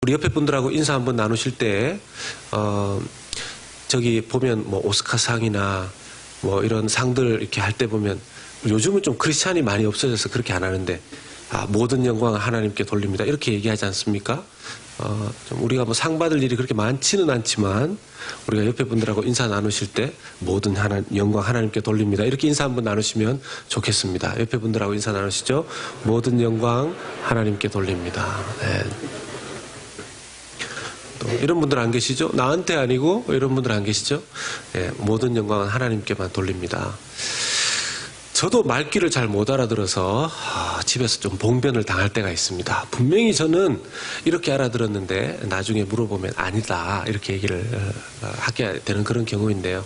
우리 옆에 분들하고 인사 한번 나누실 때, 저기 보면 뭐 오스카상이나 뭐 이런 상들 이렇게 할 때 보면 요즘은 좀 크리스찬이 많이 없어져서 그렇게 안 하는데, 모든 영광을 하나님께 돌립니다. 이렇게 얘기하지 않습니까? 좀 우리가 뭐 상 받을 일이 그렇게 많지는 않지만, 우리가 옆에 분들하고 인사 나누실 때, 모든 영광 하나님께 돌립니다. 이렇게 인사 한번 나누시면 좋겠습니다. 옆에 분들하고 인사 나누시죠? 모든 영광 하나님께 돌립니다. 네. 또 이런 분들 안 계시죠? 나한테 아니고 이런 분들 안 계시죠? 네, 모든 영광은 하나님께만 돌립니다. 저도 말귀를 잘 못 알아들어서 집에서 좀 봉변을 당할 때가 있습니다. 분명히 저는 이렇게 알아들었는데 나중에 물어보면 아니다 이렇게 얘기를 하게 되는 그런 경우인데요.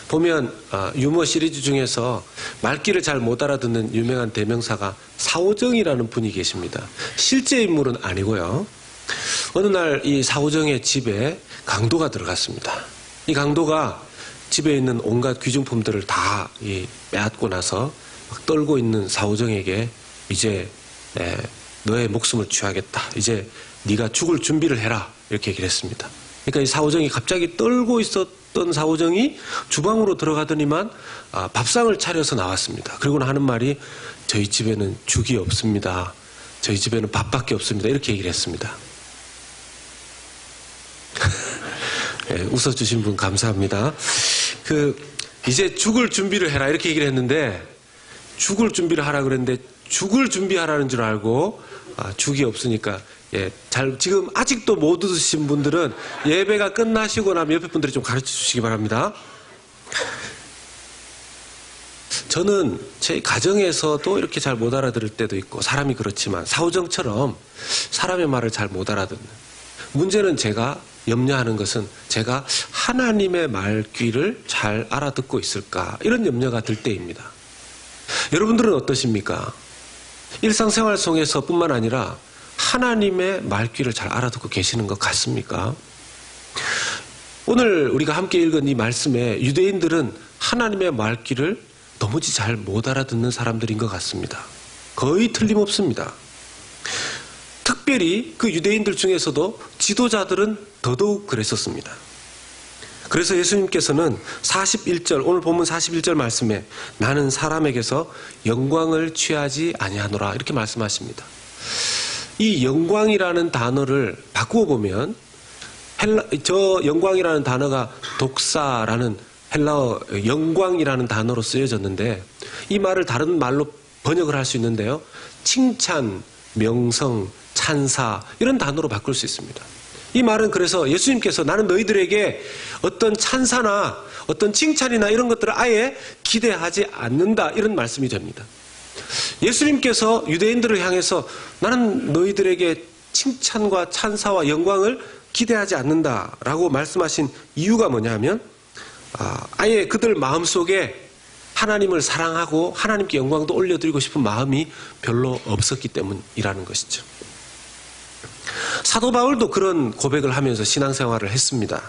보면 유머 시리즈 중에서 말귀를 잘 못 알아듣는 유명한 대명사가 사오정이라는 분이 계십니다. 실제 인물은 아니고요. 어느 날 이 사오정의 집에 강도가 들어갔습니다. 이 강도가 집에 있는 온갖 귀중품들을 다 빼앗고 나서 막 떨고 있는 사오정에게 이제 너의 목숨을 취하겠다. 이제 네가 죽을 준비를 해라. 이렇게 얘기를 했습니다. 그러니까 이 사오정이 갑자기 떨고 있었던 사오정이 주방으로 들어가더니만 밥상을 차려서 나왔습니다. 그리고 하는 말이 저희 집에는 죽이 없습니다. 저희 집에는 밥밖에 없습니다. 이렇게 얘기를 했습니다. 네, 웃어주신 분 감사합니다. 이제 죽을 준비를 해라 이렇게 얘기를 했는데, 죽을 준비를 하라 그랬는데 죽을 준비하라는 줄 알고 죽이 없으니까 지금 아직도 못 얻으신 분들은 예배가 끝나시고 나면 옆에 분들이 좀 가르쳐 주시기 바랍니다. 저는 제 가정에서도 이렇게 잘 못 알아들을 때도 있고, 사람이 그렇지만 사오정처럼 사람의 말을 잘 못 알아듣는, 문제는 제가 염려하는 것은 제가 하나님의 말귀를 잘 알아듣고 있을까, 이런 염려가 들 때입니다. 여러분들은 어떠십니까? 일상생활 속에서 뿐만 아니라 하나님의 말귀를 잘 알아듣고 계시는 것 같습니까? 오늘 우리가 함께 읽은 이 말씀에 유대인들은 하나님의 말귀를 도무지 잘 못 알아듣는 사람들인 것 같습니다. 거의 틀림없습니다. 특별히 그 유대인들 중에서도 지도자들은 더더욱 그랬었습니다. 그래서 예수님께서는 41절, 오늘 본문 41절 말씀에 나는 사람에게서 영광을 취하지 아니하노라 이렇게 말씀하십니다. 이 영광이라는 단어를 바꾸어 보면, 저 영광이라는 단어가 독사라는 헬라어 영광이라는 단어로 쓰여졌는데, 이 말을 다른 말로 번역을 할 수 있는데요. 칭찬, 명성, 찬사 이런 단어로 바꿀 수 있습니다. 이 말은 그래서 예수님께서 나는 너희들에게 어떤 찬사나 어떤 칭찬이나 이런 것들을 아예 기대하지 않는다 이런 말씀이 됩니다. 예수님께서 유대인들을 향해서 나는 너희들에게 칭찬과 찬사와 영광을 기대하지 않는다라고 말씀하신 이유가 뭐냐면, 아예 그들 마음속에 하나님을 사랑하고 하나님께 영광도 올려드리고 싶은 마음이 별로 없었기 때문이라는 것이죠. 사도 바울도 그런 고백을 하면서 신앙생활을 했습니다.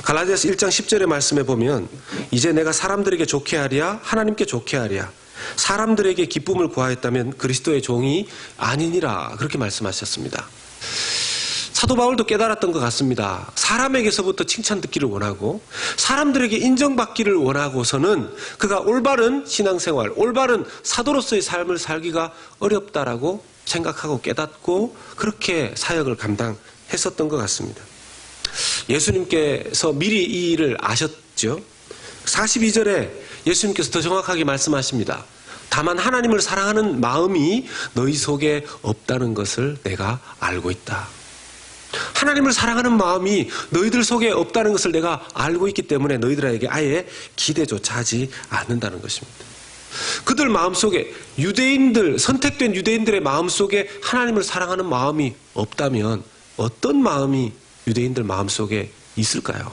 갈라디아서 1장 10절의 말씀에 보면 이제 내가 사람들에게 좋게 하랴 하나님께 좋게 하랴 사람들에게 기쁨을 구하였다면 그리스도의 종이 아니니라 그렇게 말씀하셨습니다. 사도 바울도 깨달았던 것 같습니다. 사람에게서부터 칭찬 듣기를 원하고 사람들에게 인정받기를 원하고서는 그가 올바른 신앙생활, 올바른 사도로서의 삶을 살기가 어렵다라고 생각하고 깨닫고 그렇게 사역을 감당했었던 것 같습니다. 예수님께서 미리 이 일을 아셨죠. 42절에 예수님께서 더 정확하게 말씀하십니다. 다만 하나님을 사랑하는 마음이 너희 속에 없다는 것을 내가 알고 있다. 하나님을 사랑하는 마음이 너희들 속에 없다는 것을 내가 알고 있기 때문에 너희들에게 아예 기대조차 하지 않는다는 것입니다. 그들 마음속에 유대인들, 선택된 유대인들의 마음속에 하나님을 사랑하는 마음이 없다면 어떤 마음이 유대인들 마음속에 있을까요?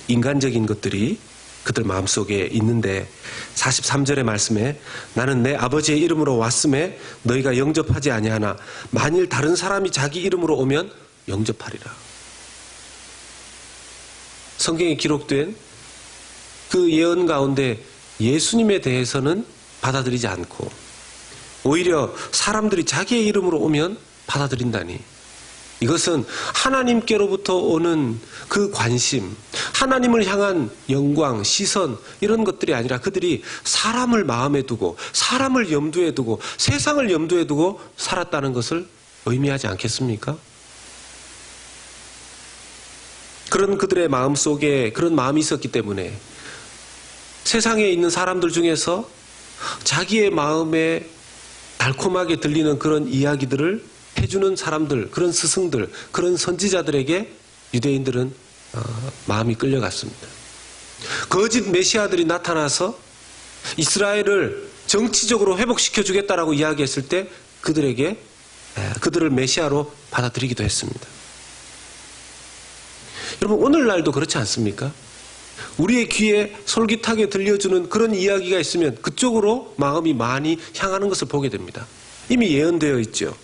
인간적인 것들이 그들 마음속에 있는데 43절의 말씀에 나는 내 아버지의 이름으로 왔음에 너희가 영접하지 아니하나 만일 다른 사람이 자기 이름으로 오면 영접하리라. 성경에 기록된 그 예언 가운데 예수님에 대해서는 받아들이지 않고 오히려 사람들이 자기의 이름으로 오면 받아들인다니 이것은 하나님께로부터 오는 그 관심, 하나님을 향한 영광, 시선 이런 것들이 아니라 그들이 사람을 마음에 두고 사람을 염두에 두고 세상을 염두에 두고 살았다는 것을 의미하지 않겠습니까? 그런 그들의 마음속에 그런 마음이 있었기 때문에 세상에 있는 사람들 중에서 자기의 마음에 달콤하게 들리는 그런 이야기들을 해주는 사람들, 그런 스승들, 그런 선지자들에게 유대인들은 마음이 끌려갔습니다. 거짓 메시아들이 나타나서 이스라엘을 정치적으로 회복시켜 주겠다라고 이야기했을 때 그들을 메시아로 받아들이기도 했습니다. 여러분, 오늘날도 그렇지 않습니까? 우리의 귀에 솔깃하게 들려주는 그런 이야기가 있으면 그쪽으로 마음이 많이 향하는 것을 보게 됩니다. 이미 예언되어 있죠.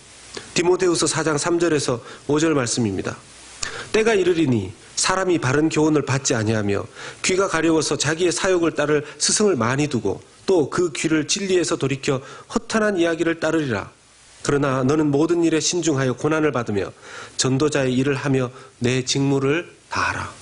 디모데후서 4장 3절에서 5절 말씀입니다. 때가 이르리니 사람이 바른 교훈을 받지 아니하며 귀가 가려워서 자기의 사욕을 따를 스승을 많이 두고 또 그 귀를 진리에서 돌이켜 허탄한 이야기를 따르리라. 그러나 너는 모든 일에 신중하여 고난을 받으며 전도자의 일을 하며 내 직무를 다하라.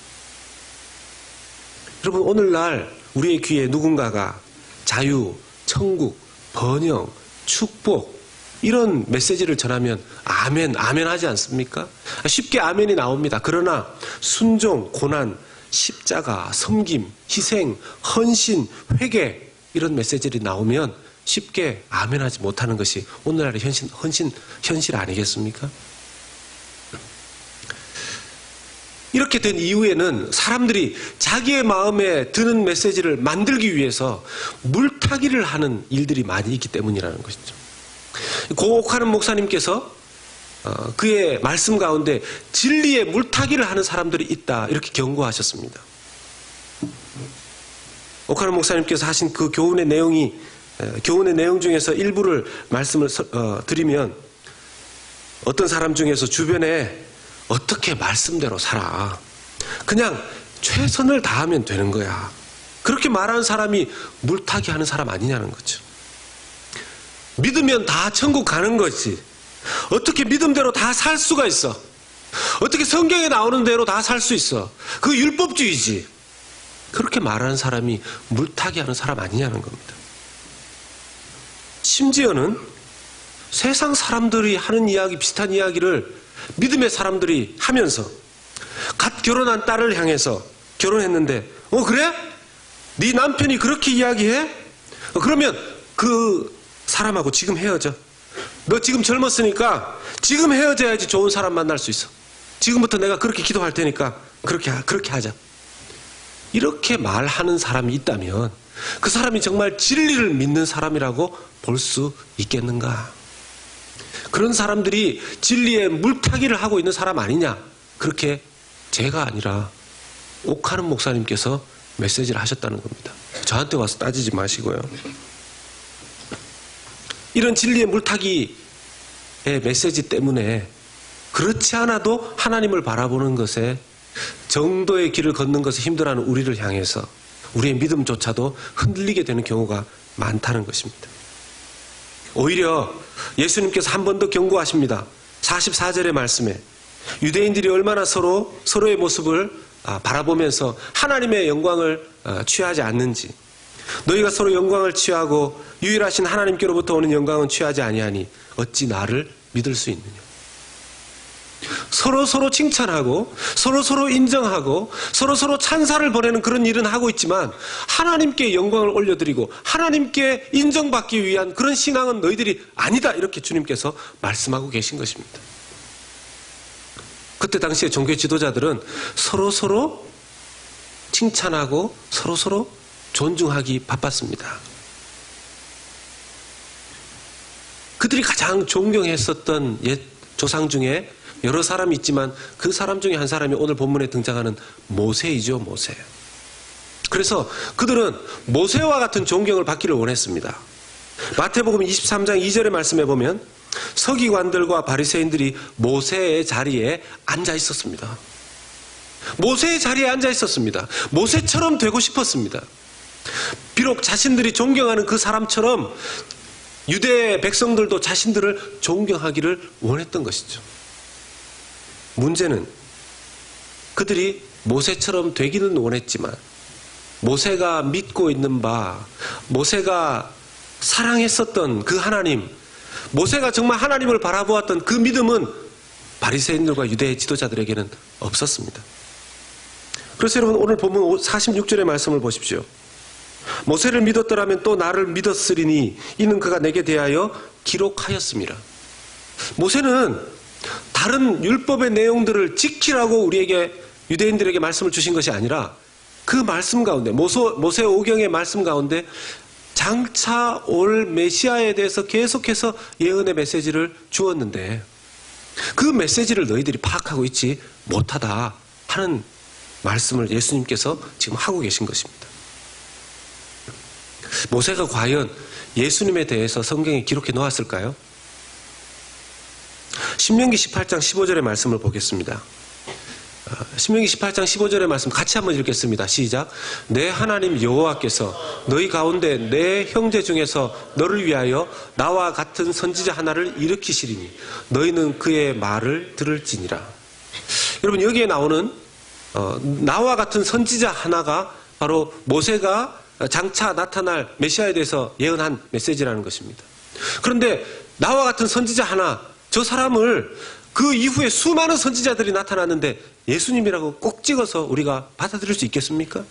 여러분, 오늘날 우리의 귀에 누군가가 자유, 천국, 번영, 축복 이런 메시지를 전하면 아멘, 아멘 하지 않습니까? 쉽게 아멘이 나옵니다. 그러나 순종, 고난, 십자가, 섬김, 희생, 헌신, 회개 이런 메시지들이 나오면 쉽게 아멘 하지 못하는 것이 오늘날의 현실 아니겠습니까? 이렇게 된 이후에는 사람들이 자기의 마음에 드는 메시지를 만들기 위해서 물타기를 하는 일들이 많이 있기 때문이라는 것이죠. 고 옥하는 목사님께서 그의 말씀 가운데 진리의 물타기를 하는 사람들이 있다 이렇게 경고하셨습니다. 옥하는 목사님께서 하신 그 교훈의 내용 중에서 일부를 말씀을 드리면 어떤 사람 중에서 주변에 어떻게 말씀대로 살아. 그냥 최선을 다하면 되는 거야. 그렇게 말하는 사람이 물타기 하는 사람 아니냐는 거죠. 믿으면 다 천국 가는 거지. 어떻게 믿음대로 다 살 수가 있어. 어떻게 성경에 나오는 대로 다 살 수 있어. 그거 율법주의지. 그렇게 말하는 사람이 물타기 하는 사람 아니냐는 겁니다. 심지어는 세상 사람들이 하는 이야기, 비슷한 이야기를 믿음의 사람들이 하면서 갓 결혼한 딸을 향해서 결혼했는데 그래? 네 남편이 그렇게 이야기해? 그러면 그 사람하고 지금 헤어져. 너 지금 젊었으니까 지금 헤어져야지 좋은 사람 만날 수 있어. 지금부터 내가 그렇게 기도할 테니까 그렇게 하자. 이렇게 말하는 사람이 있다면 그 사람이 정말 진리를 믿는 사람이라고 볼 수 있겠는가? 그런 사람들이 진리의 물타기를 하고 있는 사람 아니냐? 그렇게 제가 아니라 옥하는 목사님께서 메시지를 하셨다는 겁니다. 저한테 와서 따지지 마시고요. 이런 진리의 물타기의 메시지 때문에 그렇지 않아도 하나님을 바라보는 것에 정도의 길을 걷는 것을 힘들어하는 우리를 향해서 우리의 믿음조차도 흔들리게 되는 경우가 많다는 것입니다. 오히려 예수님께서 한 번 더 경고하십니다. 44절의 말씀에 유대인들이 얼마나 서로의 모습을 바라보면서 하나님의 영광을 취하지 않는지, 너희가 서로 영광을 취하고 유일하신 하나님께로부터 오는 영광은 취하지 아니하니 어찌 나를 믿을 수 있느냐. 서로 칭찬하고 서로 인정하고 서로 찬사를 보내는 그런 일은 하고 있지만 하나님께 영광을 올려드리고 하나님께 인정받기 위한 그런 신앙은 너희들이 아니다, 이렇게 주님께서 말씀하고 계신 것입니다. 그때 당시에 종교 지도자들은 서로 칭찬하고 서로 존중하기 바빴습니다. 그들이 가장 존경했었던 옛 조상 중에 여러 사람이 있지만 그 사람 중에 한 사람이 오늘 본문에 등장하는 모세이죠, 모세. 그래서 그들은 모세와 같은 존경을 받기를 원했습니다. 마태복음 23장 2절의 말씀에 보면 서기관들과 바리새인들이 모세의 자리에 앉아 있었습니다. 모세의 자리에 앉아 있었습니다. 모세처럼 되고 싶었습니다. 비록 자신들이 존경하는 그 사람처럼 유대 백성들도 자신들을 존경하기를 원했던 것이죠. 문제는 그들이 모세처럼 되기는 원했지만 모세가 믿고 있는 바, 모세가 사랑했었던 그 하나님, 모세가 정말 하나님을 바라보았던 그 믿음은 바리새인들과 유대 지도자들에게는 없었습니다. 그래서 여러분 오늘 본문 46절의 말씀을 보십시오. 모세를 믿었더라면 또 나를 믿었으리니 이는 그가 내게 대하여 기록하였습니다. 모세는 다른 율법의 내용들을 지키라고 우리에게 유대인들에게 말씀을 주신 것이 아니라 그 말씀 가운데 모세 오경의 말씀 가운데 장차 올 메시아에 대해서 계속해서 예언의 메시지를 주었는데 그 메시지를 너희들이 파악하고 있지 못하다 하는 말씀을 예수님께서 지금 하고 계신 것입니다. 모세가 과연 예수님에 대해서 성경에 기록해 놓았을까요? 신명기 18장 15절의 말씀을 보겠습니다. 신명기 18장 15절의 말씀 같이 한번 읽겠습니다. 시작. 내 하나님 여호와께서 너희 가운데 내 형제 중에서 너를 위하여 나와 같은 선지자 하나를 일으키시리니 너희는 그의 말을 들을지니라. 여러분 여기에 나오는 나와 같은 선지자 하나가 바로 모세가 장차 나타날 메시아에 대해서 예언한 메시지라는 것입니다. 그런데 나와 같은 선지자 하나, 저 사람을 그 이후에 수많은 선지자들이 나타났는데 예수님이라고 꼭 찍어서 우리가 받아들일 수 있겠습니까?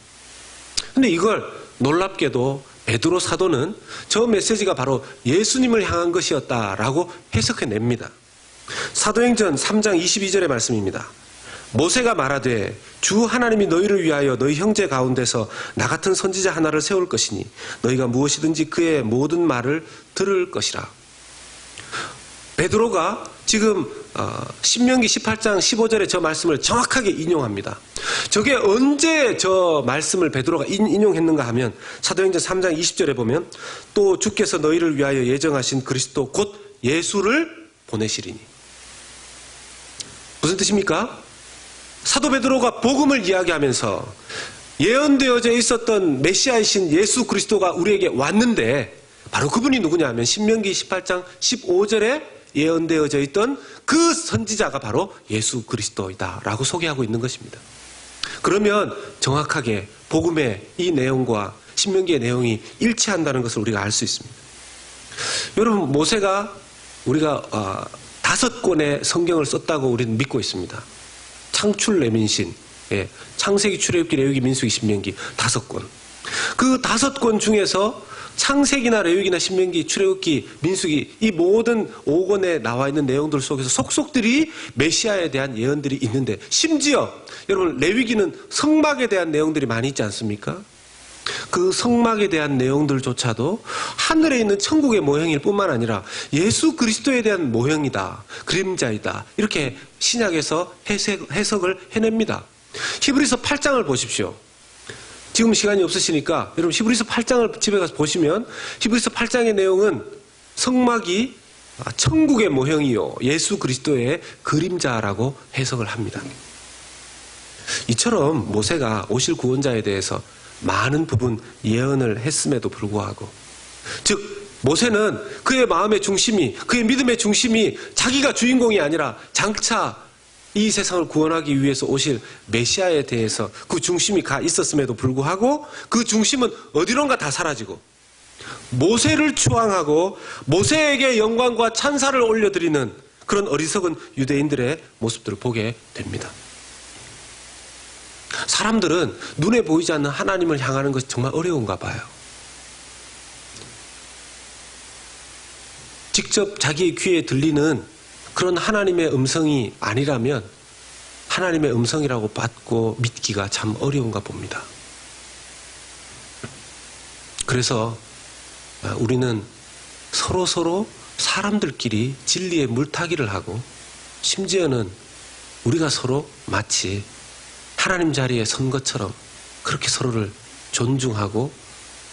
근데 이걸 놀랍게도 베드로 사도는 저 메시지가 바로 예수님을 향한 것이었다라고 해석해냅니다. 사도행전 3장 22절의 말씀입니다. 모세가 말하되 주 하나님이 너희를 위하여 너희 형제 가운데서 나 같은 선지자 하나를 세울 것이니 너희가 무엇이든지 그의 모든 말을 들을 것이라. 베드로가 지금 신명기 18장 15절의 저 말씀을 정확하게 인용합니다. 저게 언제 저 말씀을 베드로가 인용했는가 하면 사도행전 3장 20절에 보면 또 주께서 너희를 위하여 예정하신 그리스도 곧 예수를 보내시리니. 무슨 뜻입니까? 사도 베드로가 복음을 이야기하면서 예언되어져 있었던 메시아이신 예수 그리스도가 우리에게 왔는데 바로 그분이 누구냐 하면 신명기 18장 15절에 예언되어져 있던 그 선지자가 바로 예수 그리스도이다라고 소개하고 있는 것입니다. 그러면 정확하게 복음의 이 내용과 신명기의 내용이 일치한다는 것을 우리가 알 수 있습니다. 여러분 모세가 우리가 5권의 성경을 썼다고 우리는 믿고 있습니다. 창출 레민신, 창세기, 출애굽기, 레위기, 민수기, 신명기 5권. 그 5권 중에서 창세기나 레위기나 신명기, 출애굽기, 민수기 이 모든 5권에 나와 있는 내용들 속에서 속속들이 메시아에 대한 예언들이 있는데 심지어 여러분 레위기는 성막에 대한 내용들이 많이 있지 않습니까? 그 성막에 대한 내용들조차도 하늘에 있는 천국의 모형일 뿐만 아니라 예수 그리스도에 대한 모형이다, 그림자이다 이렇게 신약에서 해석을 해냅니다. 히브리서 8장을 보십시오. 지금 시간이 없으시니까 여러분 히브리서 8장을 집에 가서 보시면 히브리서 8장의 내용은 성막이 천국의 모형이요 예수 그리스도의 그림자라고 해석을 합니다. 이처럼 모세가 오실 구원자에 대해서 많은 부분 예언을 했음에도 불구하고 즉 모세는 그의 마음의 중심이 그의 믿음의 중심이 자기가 주인공이 아니라 장차 이 세상을 구원하기 위해서 오실 메시아에 대해서 그 중심이 가 있었음에도 불구하고 그 중심은 어디론가 다 사라지고 모세를 추앙하고 모세에게 영광과 찬사를 올려드리는 그런 어리석은 유대인들의 모습들을 보게 됩니다. 사람들은 눈에 보이지 않는 하나님을 향하는 것이 정말 어려운가 봐요. 직접 자기의 귀에 들리는 그런 하나님의 음성이 아니라면 하나님의 음성이라고 받고 믿기가 참 어려운가 봅니다. 그래서 우리는 서로 사람들끼리 진리의 물타기를 하고 심지어는 우리가 서로 마치 하나님 자리에 선 것처럼 그렇게 서로를 존중하고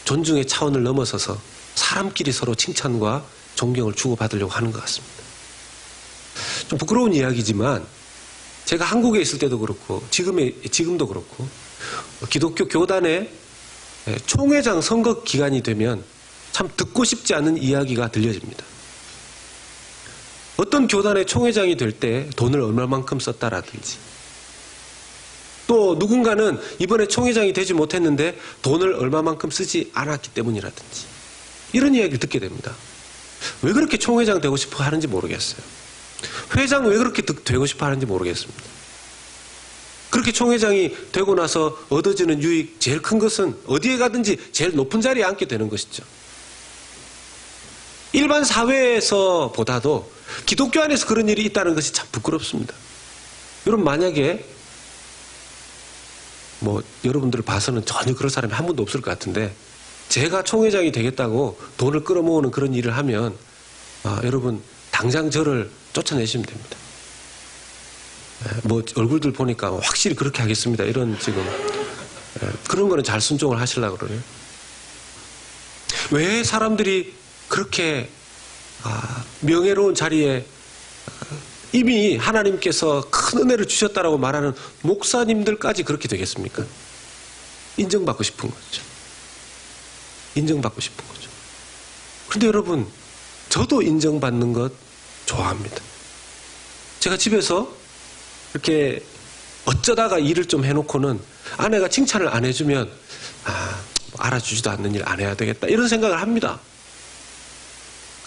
존중의 차원을 넘어서서 사람끼리 서로 칭찬과 존경을 주고받으려고 하는 것 같습니다. 좀 부끄러운 이야기지만 제가 한국에 있을 때도 그렇고 지금도 그렇고 기독교 교단의 총회장 선거 기간이 되면 참 듣고 싶지 않은 이야기가 들려집니다. 어떤 교단의 총회장이 될 때 돈을 얼마만큼 썼다라든지, 또 누군가는 이번에 총회장이 되지 못했는데 돈을 얼마만큼 쓰지 않았기 때문이라든지, 이런 이야기를 듣게 됩니다. 왜 그렇게 총회장 되고 싶어 하는지 모르겠어요. 회장 왜 그렇게 되고 싶어 하는지 모르겠습니다. 그렇게 총회장이 되고 나서 얻어지는 유익, 제일 큰 것은 어디에 가든지 제일 높은 자리에 앉게 되는 것이죠. 일반 사회에서 보다도 기독교 안에서 그런 일이 있다는 것이 참 부끄럽습니다. 여러분, 만약에 여러분들을 봐서는 전혀 그럴 사람이 한 분도 없을 것 같은데, 제가 총회장이 되겠다고 돈을 끌어모으는 그런 일을 하면 여러분 당장 저를 쫓아내시면 됩니다. 얼굴들 보니까 확실히 그렇게 하겠습니다, 이런 지금 그런 거는 잘 순종을 하시려고 그러네요. 왜 사람들이 그렇게 명예로운 자리에 이미 하나님께서 큰 은혜를 주셨다라고 말하는 목사님들까지 그렇게 되겠습니까? 인정받고 싶은 거죠. 인정받고 싶은 거죠. 그런데 여러분, 저도 인정받는 것 좋아합니다. 제가 집에서 이렇게 어쩌다가 일을 좀 해놓고는 아내가 칭찬을 안 해주면 알아주지도 않는 일 안 해야 되겠다, 이런 생각을 합니다.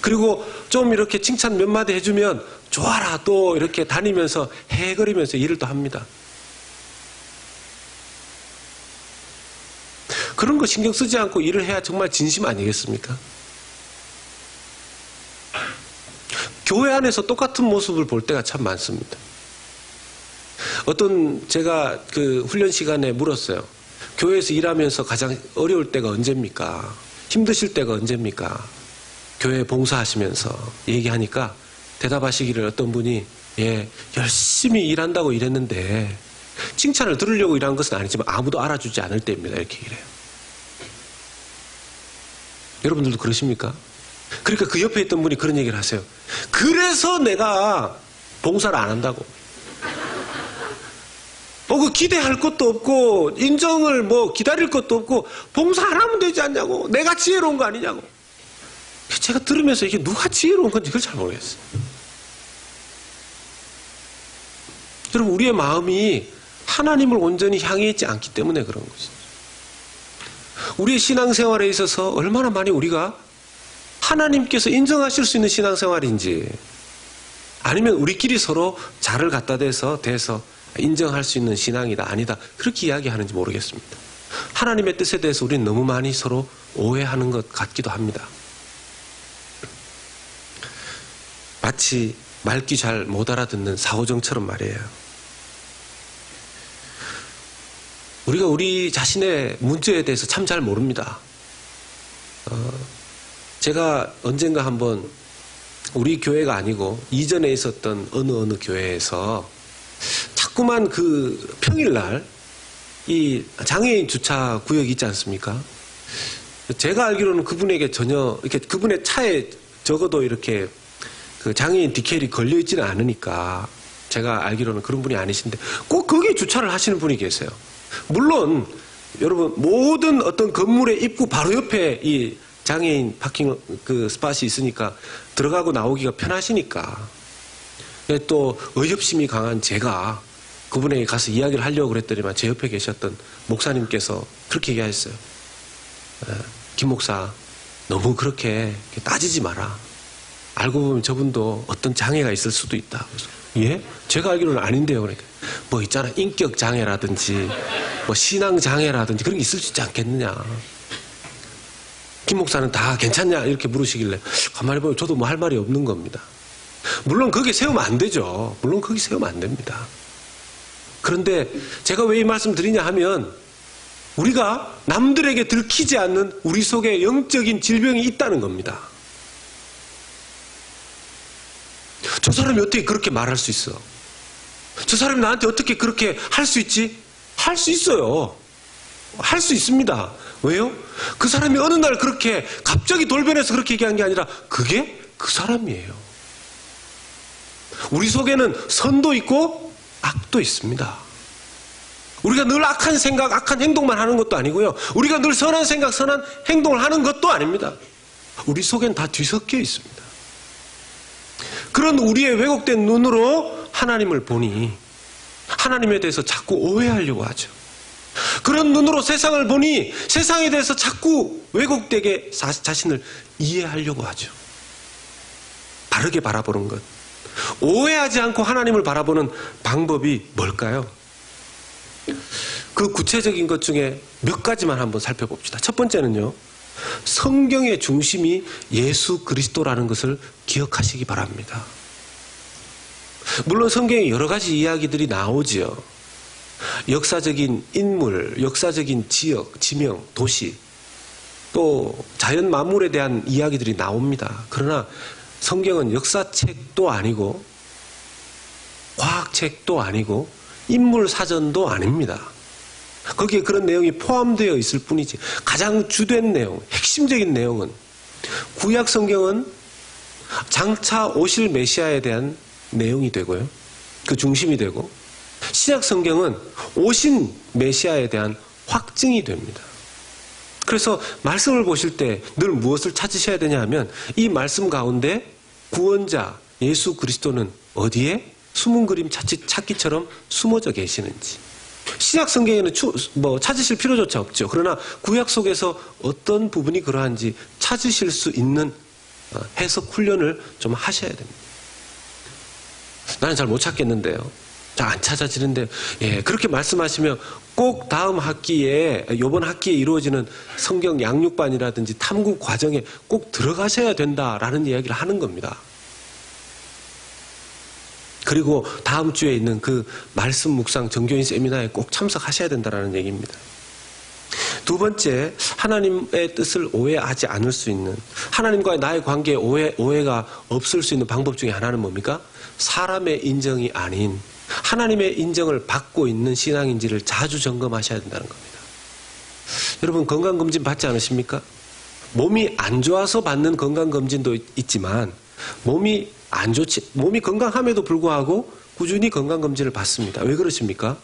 그리고 좀 이렇게 칭찬 몇 마디 해주면 좋아라, 또 이렇게 다니면서 헤헤거리면서 일을 또 합니다. 그런 거 신경 쓰지 않고 일을 해야 정말 진심 아니겠습니까? 교회 안에서 똑같은 모습을 볼 때가 참 많습니다. 제가 그 훈련 시간에 물었어요. 교회에서 일하면서 가장 어려울 때가 언제입니까? 힘드실 때가 언제입니까? 교회 봉사하시면서 얘기하니까 대답하시기를 어떤 분이, 열심히 일한다고 일했는데 칭찬을 들으려고 일한 것은 아니지만 아무도 알아주지 않을 때입니다, 이렇게 얘기를 해요. 여러분들도 그러십니까? 그러니까 그 옆에 있던 분이 그런 얘기를 하세요. 그래서 내가 봉사를 안 한다고. 그 기대할 것도 없고 인정을 기다릴 것도 없고 봉사 안 하면 되지 않냐고. 내가 지혜로운 거 아니냐고. 제가 들으면서 이게 누가 지혜로운 건지 그걸 잘 모르겠어요. 여러분, 우리의 마음이 하나님을 온전히 향해 있지 않기 때문에 그런 것이죠. 우리의 신앙생활에 있어서 얼마나 많이 우리가 하나님께서 인정하실 수 있는 신앙생활인지, 아니면 우리끼리 서로 자를 갖다 대서 인정할 수 있는 신앙이다 아니다 그렇게 이야기하는지 모르겠습니다. 하나님의 뜻에 대해서 우리는 너무 많이 서로 오해하는 것 같기도 합니다. 마치 말귀 잘 못 알아듣는 사오정처럼 말이에요. 우리가 우리 자신의 문제에 대해서 참 잘 모릅니다. 제가 언젠가 한번 우리 교회가 아니고 이전에 있었던 어느 교회에서 자꾸만 그 평일날 이 장애인 주차 구역이 있지 않습니까? 제가 알기로는 그분에게 전혀 이렇게 그분의 차에 적어도 이렇게 그 장애인 디케일이 걸려 있지는 않으니까, 제가 알기로는 그런 분이 아니신데 꼭 거기에 주차를 하시는 분이 계세요. 물론 여러분, 모든 어떤 건물의 입구 바로 옆에 이 장애인 파킹 그 스팟이 있으니까 들어가고 나오기가 편하시니까, 또 의협심이 강한 제가 그분에게 가서 이야기를 하려고 그랬더니만 제 옆에 계셨던 목사님께서 그렇게 얘기하셨어요. 김 목사, 너무 그렇게 따지지 마라. 알고 보면 저분도 어떤 장애가 있을 수도 있다. 그래서, 예? 제가 알기로는 아닌데요. 그러니까 있잖아, 인격 장애라든지 신앙 장애라든지 그런 게 있을 수 있지 않겠느냐. 김 목사는 다 괜찮냐 이렇게 물으시길래 가만히 보면 저도 할 말이 없는 겁니다. 물론 거기 세우면 안 되죠. 물론 거기 세우면 안 됩니다. 그런데 제가 왜 이 말씀 드리냐 하면, 우리가 남들에게 들키지 않는 우리 속에 영적인 질병이 있다는 겁니다. 저 사람이 어떻게 그렇게 말할 수 있어? 저 사람이 나한테 어떻게 그렇게 할 수 있지? 할 수 있어요. 할 수 있습니다. 왜요? 그 사람이 어느 날 그렇게 갑자기 돌변해서 그렇게 얘기한 게 아니라 그게 그 사람이에요. 우리 속에는 선도 있고 악도 있습니다. 우리가 늘 악한 생각, 악한 행동만 하는 것도 아니고요. 우리가 늘 선한 생각, 선한 행동을 하는 것도 아닙니다. 우리 속엔 다 뒤섞여 있습니다. 그런 우리의 왜곡된 눈으로 하나님을 보니 하나님에 대해서 자꾸 오해하려고 하죠. 그런 눈으로 세상을 보니 세상에 대해서 자꾸 왜곡되게 자신을 이해하려고 하죠. 바르게 바라보는 것. 오해하지 않고 하나님을 바라보는 방법이 뭘까요? 그 구체적인 것 중에 몇 가지만 한번 살펴봅시다. 첫 번째는요, 성경의 중심이 예수 그리스도라는 것을 기억하시기 바랍니다. 물론 성경에 여러 가지 이야기들이 나오지요. 역사적인 인물, 역사적인 지역, 지명, 도시, 또 자연 만물에 대한 이야기들이 나옵니다. 그러나 성경은 역사책도 아니고 과학책도 아니고 인물 사전도 아닙니다. 거기에 그런 내용이 포함되어 있을 뿐이지 가장 주된 내용, 핵심적인 내용은 구약 성경은 장차 오실 메시아에 대한 내용이 되고요. 그 중심이 되고 신약 성경은 오신 메시아에 대한 확증이 됩니다. 그래서 말씀을 보실 때 늘 무엇을 찾으셔야 되냐 하면 이 말씀 가운데 구원자 예수 그리스도는 어디에 숨은 그림 찾기처럼 숨어져 계시는지. 신약 성경에는 찾으실 필요조차 없죠. 그러나 구약 속에서 어떤 부분이 그러한지 찾으실 수 있는 해석 훈련을 좀 하셔야 됩니다. 나는 잘 못 찾겠는데요. 잘 안 찾아지는데, 예, 그렇게 말씀하시면 꼭 다음 학기에, 이번 학기에 이루어지는 성경 양육반이라든지 탐구 과정에 꼭 들어가셔야 된다라는 이야기를 하는 겁니다. 그리고 다음 주에 있는 그 말씀 묵상 정교인 세미나에 꼭 참석하셔야 된다는 얘기입니다. 두 번째, 하나님의 뜻을 오해하지 않을 수 있는, 하나님과의 나의 관계에 오해가 없을 수 있는 방법 중에 하나는 뭡니까? 사람의 인정이 아닌 하나님의 인정을 받고 있는 신앙인지를 자주 점검하셔야 된다는 겁니다. 여러분, 건강검진 받지 않으십니까? 몸이 안 좋아서 받는 건강검진도 있지만 몸이 건강함에도 불구하고 꾸준히 건강검진을 받습니다. 왜 그러십니까?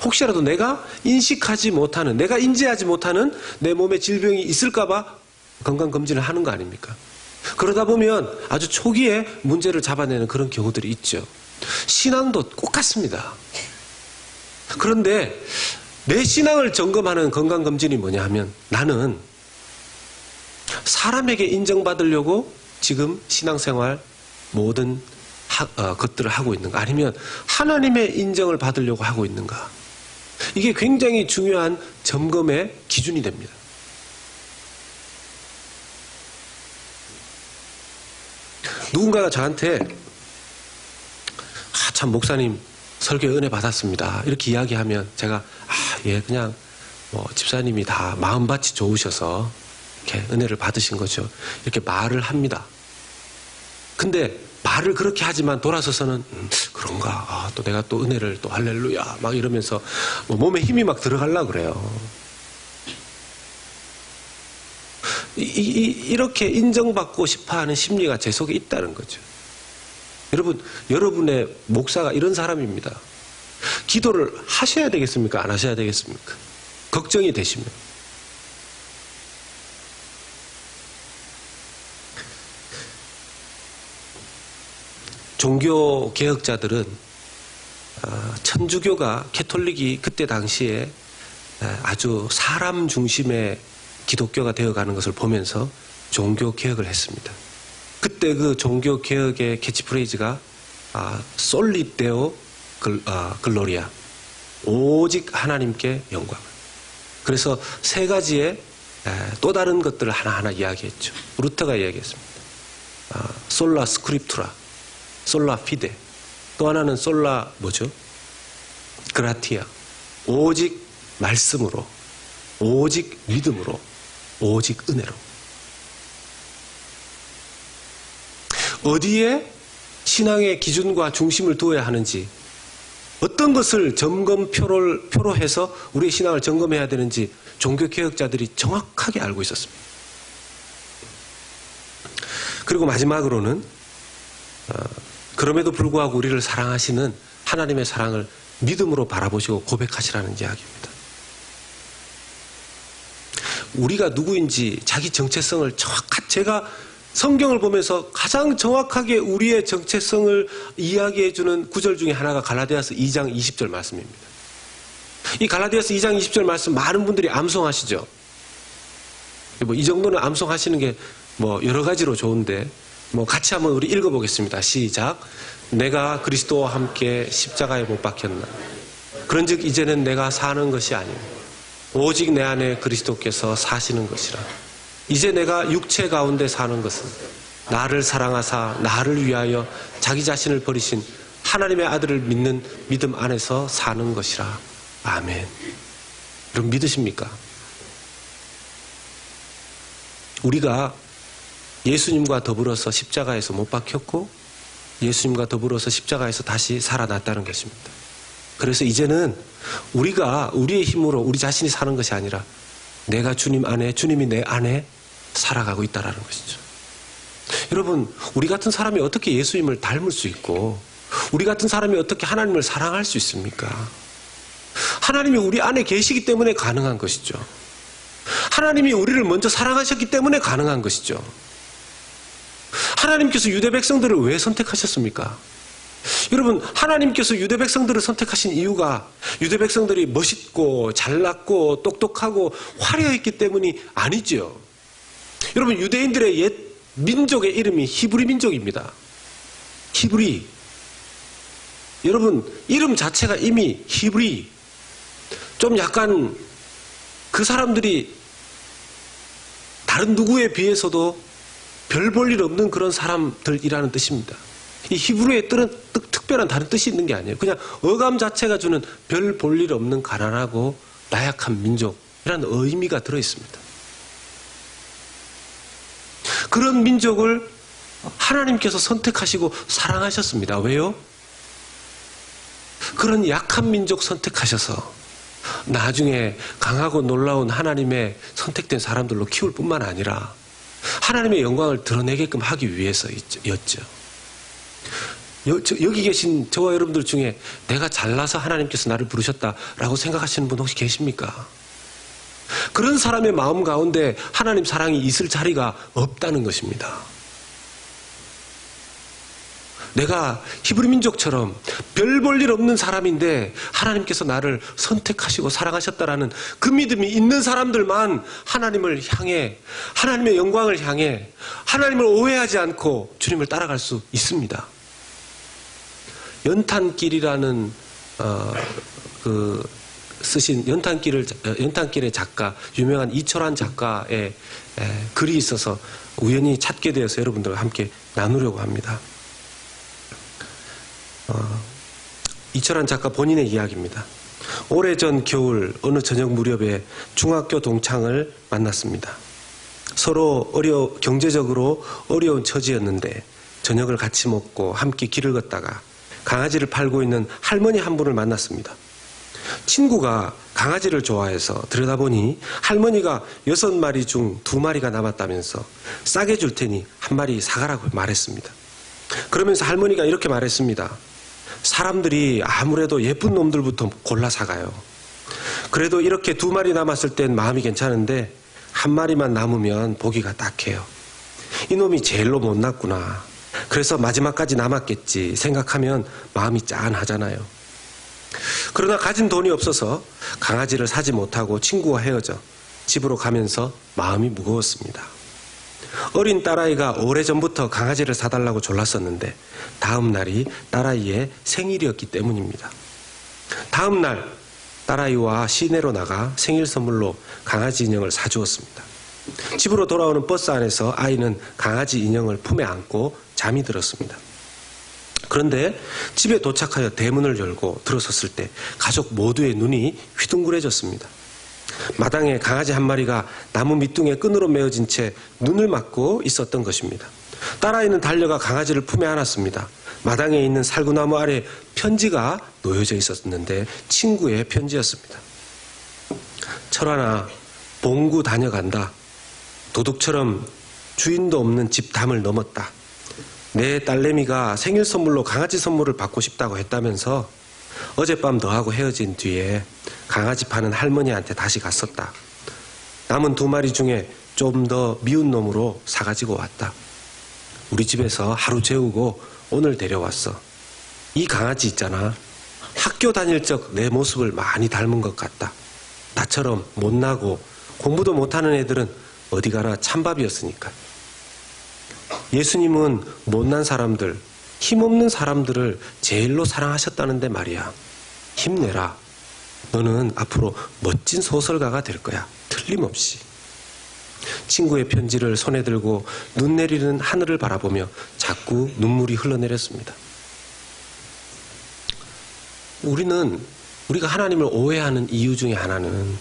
혹시라도 내가 인식하지 못하는, 내가 인지하지 못하는 내 몸에 질병이 있을까봐 건강검진을 하는 거 아닙니까? 그러다 보면 아주 초기에 문제를 잡아내는 그런 경우들이 있죠. 신앙도 똑같습니다. 그런데 내 신앙을 점검하는 건강검진이 뭐냐 하면 나는 사람에게 인정받으려고 지금 신앙생활 모든 것들을 하고 있는가, 아니면 하나님의 인정을 받으려고 하고 있는가. 이게 굉장히 중요한 점검의 기준이 됩니다. 누군가가 저한테 참 목사님 설교에 은혜 받았습니다 이렇게 이야기하면 제가 예, 그냥 집사님이 다 마음밭이 좋으셔서 이렇게 은혜를 받으신 거죠, 이렇게 말을 합니다. 근데 말을 그렇게 하지만 돌아서서는 그런가, 또 내가 또 은혜를 또 할렐루야 막 이러면서 몸에 힘이 막 들어가려고 그래요. 이렇게 인정받고 싶어하는 심리가 제 속에 있다는 거죠. 여러분의 목사가 이런 사람입니다. 기도를 하셔야 되겠습니까? 안 하셔야 되겠습니까? 걱정이 되시면. 종교 개혁자들은 천주교가, 캐톨릭이 그때 당시에 아주 사람 중심의 기독교가 되어가는 것을 보면서 종교 개혁을 했습니다. 그때 그 종교 개혁의 캐치프레이즈가 솔리 데오 글로리아, 오직 하나님께 영광. 그래서 세 가지의 또 다른 것들을 하나하나 이야기했죠. 루터가 이야기했습니다. 솔라 스크립투라, 솔라 피데, 또 하나는 솔라 뭐죠? 그라티아, 오직 말씀으로, 오직 믿음으로, 오직 은혜로. 어디에 신앙의 기준과 중심을 두어야 하는지, 어떤 것을 점검표로 해서 우리의 신앙을 점검해야 되는지 종교개혁자들이 정확하게 알고 있었습니다. 그리고 마지막으로는 그럼에도 불구하고 우리를 사랑하시는 하나님의 사랑을 믿음으로 바라보시고 고백하시라는 이야기입니다. 우리가 누구인지 자기 정체성을 제가 성경을 보면서 가장 정확하게 우리의 정체성을 이야기해주는 구절 중에 하나가 갈라디아서 2장 20절 말씀입니다. 이 갈라디아서 2장 20절 말씀 많은 분들이 암송하시죠. 이 정도는 암송하시는 게 여러 가지로 좋은데 같이 한번 우리 읽어보겠습니다. 시작. 내가 그리스도와 함께 십자가에 못 박혔나. 그런즉 이제는 내가 사는 것이 아니오 오직 내 안에 그리스도께서 사시는 것이라. 이제 내가 육체 가운데 사는 것은 나를 사랑하사 나를 위하여 자기 자신을 버리신 하나님의 아들을 믿는 믿음 안에서 사는 것이라. 아멘. 여러분 믿으십니까? 우리가 예수님과 더불어서 십자가에서 못 박혔고 예수님과 더불어서 십자가에서 다시 살아났다는 것입니다. 그래서 이제는 우리가 우리의 힘으로 우리 자신이 사는 것이 아니라 내가 주님 안에, 주님이 내 안에 살아가고 있다는 것이죠. 여러분, 우리 같은 사람이 어떻게 예수님을 닮을 수 있고 우리 같은 사람이 어떻게 하나님을 사랑할 수 있습니까? 하나님이 우리 안에 계시기 때문에 가능한 것이죠. 하나님이 우리를 먼저 사랑하셨기 때문에 가능한 것이죠. 하나님께서 유대 백성들을 왜 선택하셨습니까? 여러분, 하나님께서 유대 백성들을 선택하신 이유가 유대 백성들이 멋있고 잘났고 똑똑하고 화려했기 때문이 아니죠. 여러분, 유대인들의 옛 민족의 이름이 히브리 민족입니다. 히브리. 여러분, 이름 자체가 이미 히브리. 좀 약간 그 사람들이 다른 누구에 비해서도 별 볼 일 없는 그런 사람들이라는 뜻입니다. 이 히브리의 뜻은 특별한 다른 뜻이 있는 게 아니에요. 그냥 어감 자체가 주는 별 볼 일 없는 가난하고 나약한 민족이라는 의미가 들어있습니다. 그런 민족을 하나님께서 선택하시고 사랑하셨습니다. 왜요? 그런 약한 민족 선택하셔서 나중에 강하고 놀라운 하나님의 선택된 사람들로 키울 뿐만 아니라 하나님의 영광을 드러내게끔 하기 위해서였죠. 여기 계신 저와 여러분들 중에 내가 잘나서 하나님께서 나를 부르셨다라고 생각하시는 분 혹시 계십니까? 그런 사람의 마음 가운데 하나님 사랑이 있을 자리가 없다는 것입니다. 내가 히브리 민족처럼 별 볼 일 없는 사람인데 하나님께서 나를 선택하시고 사랑하셨다라는 그 믿음이 있는 사람들만 하나님을 향해, 하나님의 영광을 향해 하나님을 오해하지 않고 주님을 따라갈 수 있습니다. 연탄길이라는 쓰신 연탄길의 작가, 유명한 이철환 작가의 글이 있어서 우연히 찾게 되어서 여러분들과 함께 나누려고 합니다. 이철환 작가 본인의 이야기입니다. 오래전 겨울 어느 저녁 무렵에 중학교 동창을 만났습니다. 서로 경제적으로 어려운 처지였는데 저녁을 같이 먹고 함께 길을 걷다가 강아지를 팔고 있는 할머니 한 분을 만났습니다. 친구가 강아지를 좋아해서 들여다보니 할머니가 6마리 중 2마리가 남았다면서 싸게 줄 테니 한 마리 사가라고 말했습니다. 그러면서 할머니가 이렇게 말했습니다. 사람들이 아무래도 예쁜 놈들부터 골라 사가요. 그래도 이렇게 2마리 남았을 땐 마음이 괜찮은데 한 마리만 남으면 보기가 딱해요. 이놈이 제일로 못 났구나. 그래서 마지막까지 남았겠지 생각하면 마음이 짠하잖아요. 그러나 가진 돈이 없어서 강아지를 사지 못하고 친구와 헤어져 집으로 가면서 마음이 무거웠습니다. 어린 딸아이가 오래전부터 강아지를 사달라고 졸랐었는데 다음 날이 딸아이의 생일이었기 때문입니다. 다음 날 딸아이와 시내로 나가 생일 선물로 강아지 인형을 사주었습니다. 집으로 돌아오는 버스 안에서 아이는 강아지 인형을 품에 안고 잠이 들었습니다. 그런데 집에 도착하여 대문을 열고 들어섰을 때 가족 모두의 눈이 휘둥그레졌습니다. 마당에 강아지 한 마리가 나무 밑둥에 끈으로 메어진 채 눈을 맞고 있었던 것입니다. 딸아이는 달려가 강아지를 품에 안았습니다. 마당에 있는 살구나무 아래 편지가 놓여져 있었는데 친구의 편지였습니다. 철환아, 봉구 다녀간다. 도둑처럼 주인도 없는 집 담을 넘었다. 내 딸내미가 생일 선물로 강아지 선물을 받고 싶다고 했다면서 어젯밤 너하고 헤어진 뒤에 강아지 파는 할머니한테 다시 갔었다. 남은 2마리 중에 좀 더 미운 놈으로 사가지고 왔다. 우리 집에서 하루 재우고 오늘 데려왔어. 이 강아지 있잖아. 학교 다닐 적 내 모습을 많이 닮은 것 같다. 나처럼 못나고 공부도 못하는 애들은 어디 가나 찬밥이었으니까. 예수님은 못난 사람들, 힘없는 사람들을 제일로 사랑하셨다는데 말이야. 힘내라. 너는 앞으로 멋진 소설가가 될 거야. 틀림없이. 친구의 편지를 손에 들고 눈 내리는 하늘을 바라보며 자꾸 눈물이 흘러내렸습니다. 우리가 하나님을 오해하는 이유 중에 하나는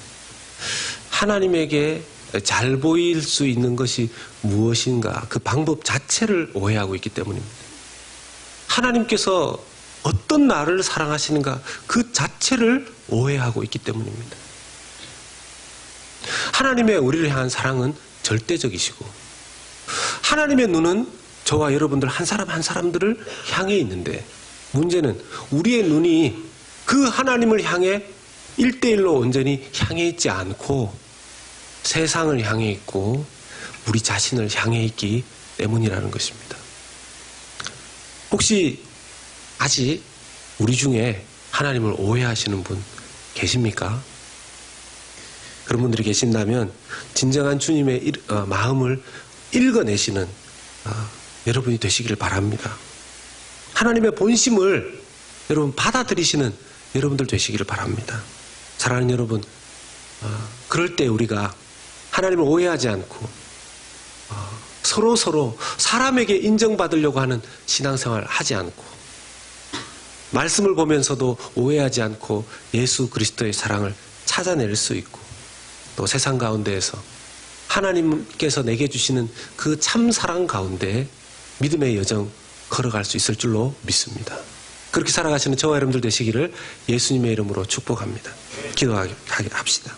하나님에게 잘 보일 수 있는 것이 무엇인가 그 방법 자체를 오해하고 있기 때문입니다. 하나님께서 어떤 나를 사랑하시는가 그 자체를 오해하고 있기 때문입니다. 하나님의 우리를 향한 사랑은 절대적이시고 하나님의 눈은 저와 여러분들 한 사람 한 사람들을 향해 있는데 문제는 우리의 눈이 그 하나님을 향해 1대1로 온전히 향해 있지 않고 세상을 향해 있고 우리 자신을 향해 있기 때문이라는 것입니다. 혹시 아직 우리 중에 하나님을 오해하시는 분 계십니까? 그런 분들이 계신다면 진정한 주님의 마음을 읽어내시는 여러분이 되시기를 바랍니다. 하나님의 본심을 여러분 받아들이시는 여러분들 되시기를 바랍니다. 사랑하는 여러분, 그럴 때 우리가 하나님을 오해하지 않고 서로 사람에게 인정받으려고 하는 신앙생활을 하지 않고 말씀을 보면서도 오해하지 않고 예수 그리스도의 사랑을 찾아낼 수 있고 또 세상 가운데에서 하나님께서 내게 주시는 그 참 사랑 가운데 믿음의 여정 걸어갈 수 있을 줄로 믿습니다. 그렇게 살아가시는 저와 여러분들 되시기를 예수님의 이름으로 축복합니다. 기도합시다.